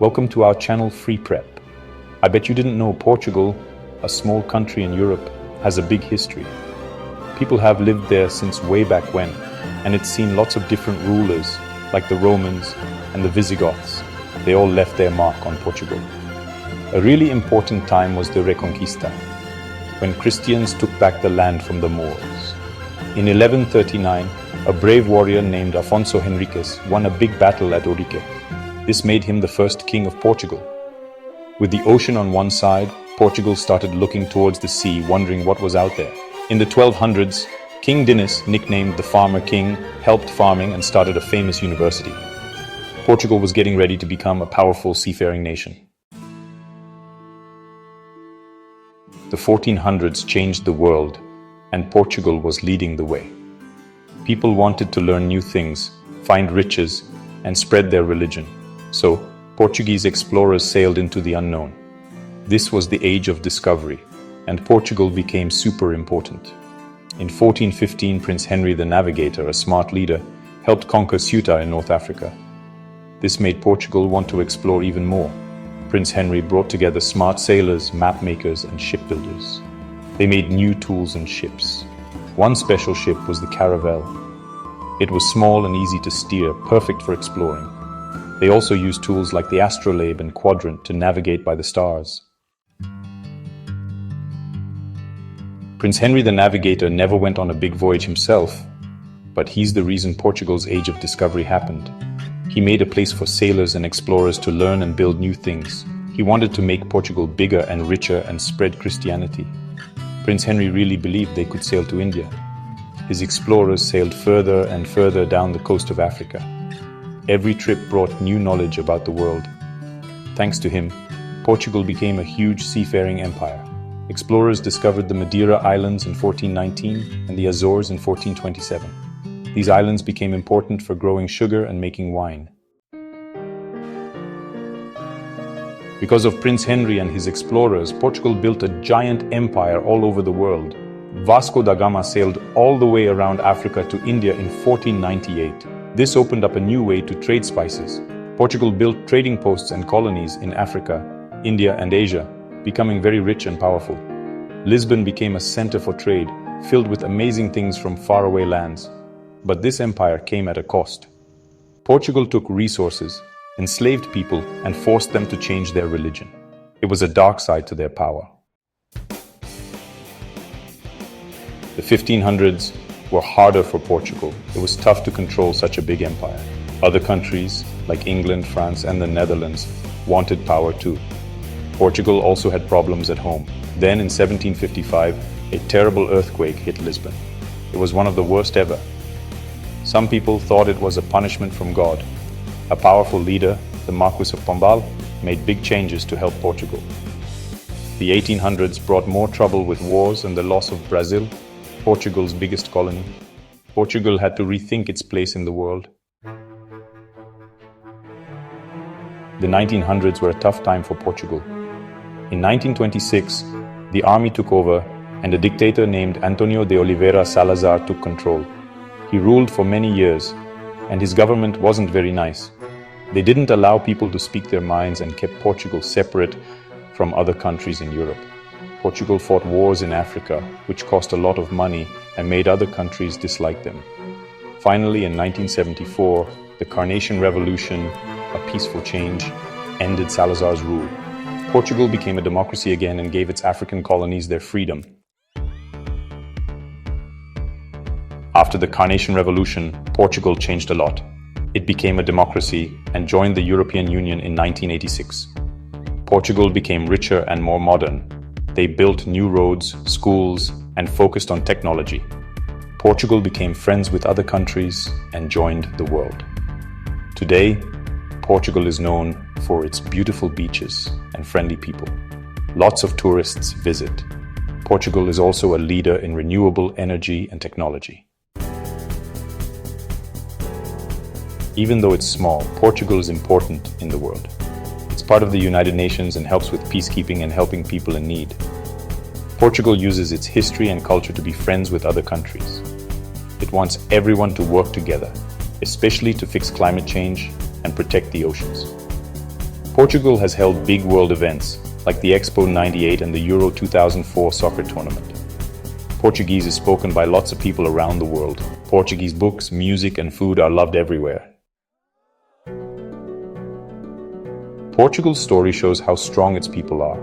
Welcome to our channel Free Prep. I bet you didn't know Portugal, a small country in Europe, has a big history. People have lived there since way back when, and it's seen lots of different rulers, like the Romans and the Visigoths. They all left their mark on Portugal. A really important time was the Reconquista, when Christians took back the land from the Moors. In 1139, a brave warrior named Afonso Henriques won a big battle at Ourique. This made him the first king of Portugal. With the ocean on one side, Portugal started looking towards the sea, wondering what was out there. In the 1200s, King Dinis, nicknamed the Farmer King, helped farming and started a famous university. Portugal was getting ready to become a powerful seafaring nation. The 1400s changed the world, and Portugal was leading the way. People wanted to learn new things, find riches, and spread their religion. So, Portuguese explorers sailed into the unknown. This was the age of discovery, and Portugal became super important. In 1415, Prince Henry the Navigator, a smart leader, helped conquer Ceuta in North Africa. This made Portugal want to explore even more. Prince Henry brought together smart sailors, map makers, and shipbuilders. They made new tools and ships. One special ship was the Caravel. It was small and easy to steer, perfect for exploring. They also used tools like the astrolabe and quadrant to navigate by the stars. Prince Henry the Navigator never went on a big voyage himself, but he's the reason Portugal's age of discovery happened. He made a place for sailors and explorers to learn and build new things. He wanted to make Portugal bigger and richer and spread Christianity. Prince Henry really believed they could sail to India. His explorers sailed further and further down the coast of Africa. Every trip brought new knowledge about the world. Thanks to him, Portugal became a huge seafaring empire. Explorers discovered the Madeira Islands in 1419 and the Azores in 1427. These islands became important for growing sugar and making wine. Because of Prince Henry and his explorers, Portugal built a giant empire all over the world. Vasco da Gama sailed all the way around Africa to India in 1498. This opened up a new way to trade spices. Portugal built trading posts and colonies in Africa, India, and Asia, becoming very rich and powerful. Lisbon became a center for trade, filled with amazing things from faraway lands. But this empire came at a cost. Portugal took resources, enslaved people, and forced them to change their religion. It was a dark side to their power. The 1500s were harder for Portugal. It was tough to control such a big empire. Other countries, like England, France, and the Netherlands, wanted power too. Portugal also had problems at home. Then, in 1755, a terrible earthquake hit Lisbon. It was one of the worst ever. Some people thought it was a punishment from God. A powerful leader, the Marquis of Pombal, made big changes to help Portugal. The 1800s brought more trouble with wars and the loss of Brazil, Portugal's biggest colony. Portugal had to rethink its place in the world. The 1900s were a tough time for Portugal. In 1926, the army took over and a dictator named Antonio de Oliveira Salazar took control. He ruled for many years, and his government wasn't very nice. They didn't allow people to speak their minds and kept Portugal separate from other countries in Europe. Portugal fought wars in Africa, which cost a lot of money and made other countries dislike them. Finally, in 1974, the Carnation Revolution, a peaceful change, ended Salazar's rule. Portugal became a democracy again and gave its African colonies their freedom. After the Carnation Revolution, Portugal changed a lot. It became a democracy and joined the European Union in 1986. Portugal became richer and more modern. They built new roads, schools, and focused on technology. Portugal became friends with other countries and joined the world. Today, Portugal is known for its beautiful beaches and friendly people. Lots of tourists visit. Portugal is also a leader in renewable energy and technology. Even though it's small, Portugal is important in the world. It's part of the United Nations and helps with peacekeeping and helping people in need. Portugal uses its history and culture to be friends with other countries. It wants everyone to work together, especially to fix climate change and protect the oceans. Portugal has held big world events, like the Expo 98 and the Euro 2004 soccer tournament. Portuguese is spoken by lots of people around the world. Portuguese books, music, and food are loved everywhere. Portugal's story shows how strong its people are.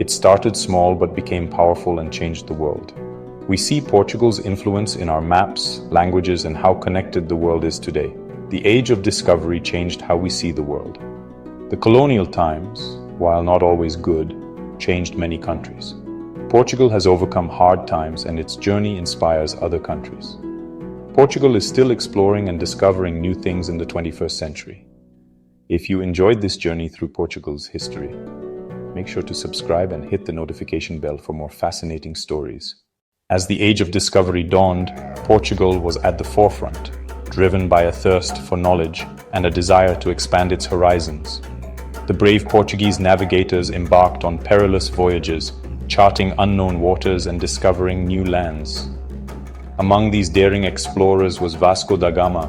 It started small but became powerful and changed the world. We see Portugal's influence in our maps, languages, and how connected the world is today. The age of discovery changed how we see the world. The colonial times, while not always good, changed many countries. Portugal has overcome hard times and its journey inspires other countries. Portugal is still exploring and discovering new things in the 21st century. If you enjoyed this journey through Portugal's history, make sure to subscribe and hit the notification bell for more fascinating stories. As the age of discovery dawned, Portugal was at the forefront, driven by a thirst for knowledge and a desire to expand its horizons. The brave Portuguese navigators embarked on perilous voyages, charting unknown waters and discovering new lands. Among these daring explorers was Vasco da Gama,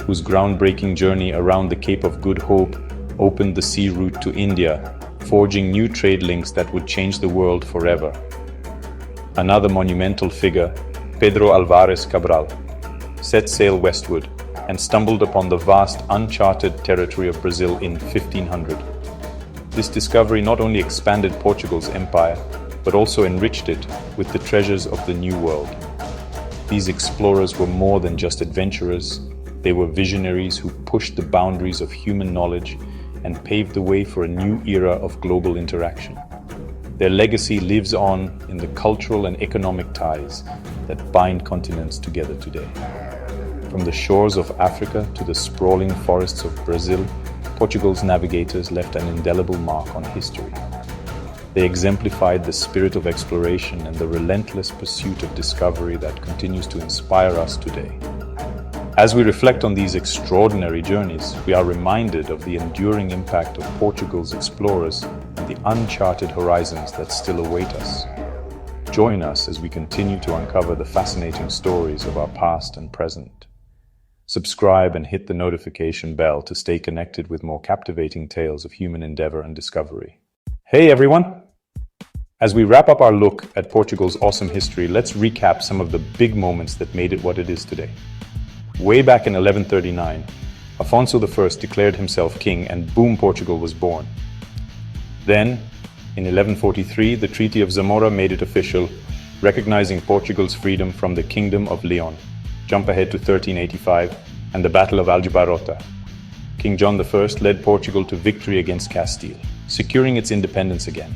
whose groundbreaking journey around the Cape of Good Hope opened the sea route to India, forging new trade links that would change the world forever. Another monumental figure, Pedro Álvares Cabral, set sail westward and stumbled upon the vast uncharted territory of Brazil in 1500. This discovery not only expanded Portugal's empire, but also enriched it with the treasures of the New World. These explorers were more than just adventurers. They were visionaries who pushed the boundaries of human knowledge and paved the way for a new era of global interaction. Their legacy lives on in the cultural and economic ties that bind continents together today. From the shores of Africa to the sprawling forests of Brazil, Portugal's navigators left an indelible mark on history. They exemplified the spirit of exploration and the relentless pursuit of discovery that continues to inspire us today. As we reflect on these extraordinary journeys, we are reminded of the enduring impact of Portugal's explorers and the uncharted horizons that still await us. Join us as we continue to uncover the fascinating stories of our past and present. Subscribe and hit the notification bell to stay connected with more captivating tales of human endeavor and discovery. Hey everyone! As we wrap up our look at Portugal's awesome history, let's recap some of the big moments that made it what it is today. Way back in 1139, Afonso I declared himself king and boom, Portugal was born. Then, in 1143, the Treaty of Zamora made it official, recognizing Portugal's freedom from the Kingdom of Leon. Jump ahead to 1385 and the Battle of Aljubarrota. King John I led Portugal to victory against Castile, securing its independence again.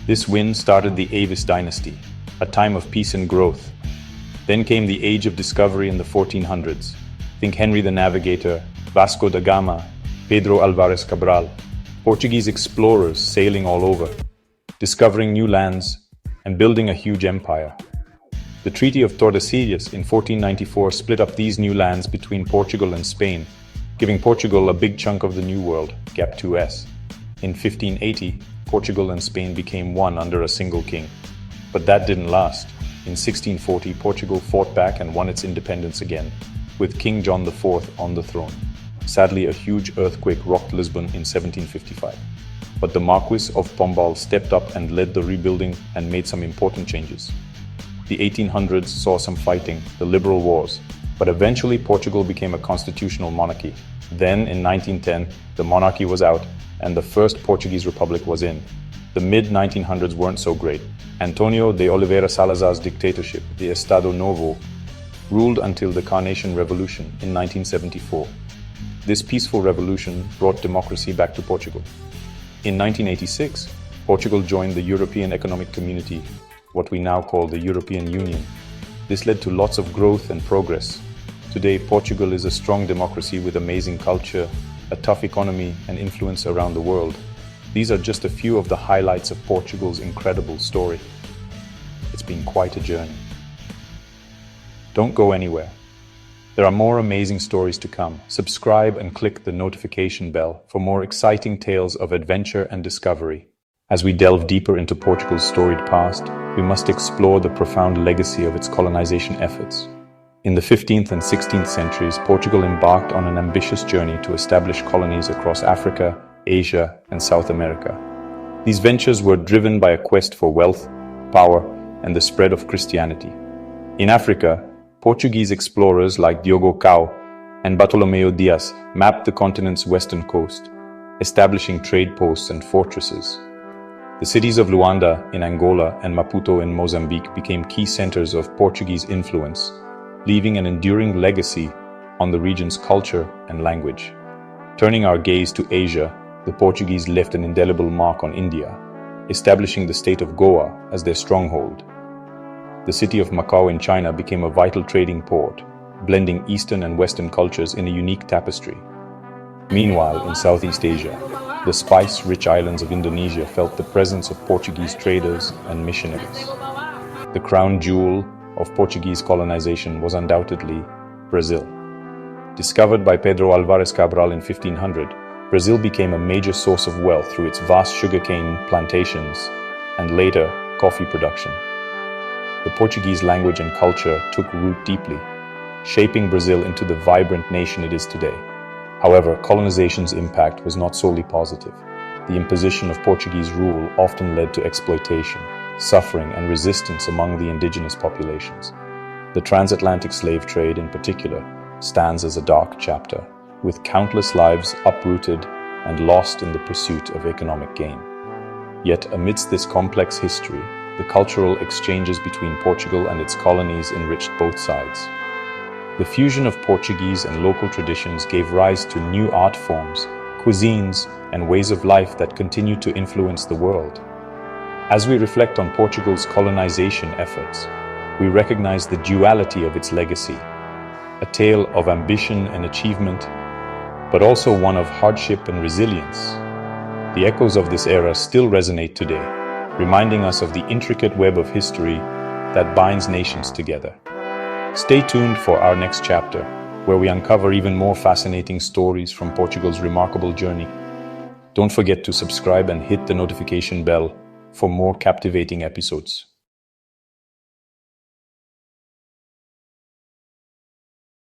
This win started the Avis dynasty, a time of peace and growth. Then came the age of discovery in the 1400s. Think Henry the Navigator, Vasco da Gama, Pedro Álvares Cabral, Portuguese explorers sailing all over, discovering new lands and building a huge empire. The Treaty of Tordesillas in 1494 split up these new lands between Portugal and Spain, giving Portugal a big chunk of the New World, Gap 2S. In 1580, Portugal and Spain became one under a single king. But that didn't last. In 1640, Portugal fought back and won its independence again, with King John IV on the throne. Sadly, a huge earthquake rocked Lisbon in 1755. But the Marquis of Pombal stepped up and led the rebuilding and made some important changes. The 1800s saw some fighting, the Liberal Wars, but eventually Portugal became a constitutional monarchy. Then, in 1910, the monarchy was out and the First Portuguese Republic was in. The mid-1900s weren't so great. Antonio de Oliveira Salazar's dictatorship, the Estado Novo, ruled until the Carnation Revolution in 1974. This peaceful revolution brought democracy back to Portugal. In 1986, Portugal joined the European Economic Community, what we now call the European Union. This led to lots of growth and progress. Today, Portugal is a strong democracy with amazing culture, a tough economy, and influence around the world. These are just a few of the highlights of Portugal's incredible story. It's been quite a journey. Don't go anywhere. There are more amazing stories to come. Subscribe and click the notification bell for more exciting tales of adventure and discovery. As we delve deeper into Portugal's storied past, we must explore the profound legacy of its colonization efforts. In the 15th and 16th centuries, Portugal embarked on an ambitious journey to establish colonies across Africa, Asia, and South America. These ventures were driven by a quest for wealth, power, and the spread of Christianity. In Africa, Portuguese explorers like Diogo Cao and Bartolomeu Dias mapped the continent's western coast, establishing trade posts and fortresses. The cities of Luanda in Angola and Maputo in Mozambique became key centers of Portuguese influence, leaving an enduring legacy on the region's culture and language. Turning our gaze to Asia, the Portuguese left an indelible mark on India, establishing the state of Goa as their stronghold. The city of Macau in China became a vital trading port, blending Eastern and Western cultures in a unique tapestry. Meanwhile, in Southeast Asia, the spice-rich islands of Indonesia felt the presence of Portuguese traders and missionaries. The crown jewel of Portuguese colonization was undoubtedly Brazil. Discovered by Pedro Álvares Cabral in 1500, Brazil became a major source of wealth through its vast sugarcane plantations and later coffee production. The Portuguese language and culture took root deeply, shaping Brazil into the vibrant nation it is today. However, colonization's impact was not solely positive. The imposition of Portuguese rule often led to exploitation, suffering, and resistance among the indigenous populations. The transatlantic slave trade, in particular, stands as a dark chapter, with countless lives uprooted and lost in the pursuit of economic gain. Yet, amidst this complex history, the cultural exchanges between Portugal and its colonies enriched both sides. The fusion of Portuguese and local traditions gave rise to new art forms, cuisines, and ways of life that continue to influence the world. As we reflect on Portugal's colonization efforts, we recognize the duality of its legacy, a tale of ambition and achievement, but also one of hardship and resilience. The echoes of this era still resonate today, reminding us of the intricate web of history that binds nations together. Stay tuned for our next chapter, where we uncover even more fascinating stories from Portugal's remarkable journey. Don't forget to subscribe and hit the notification bell for more captivating episodes.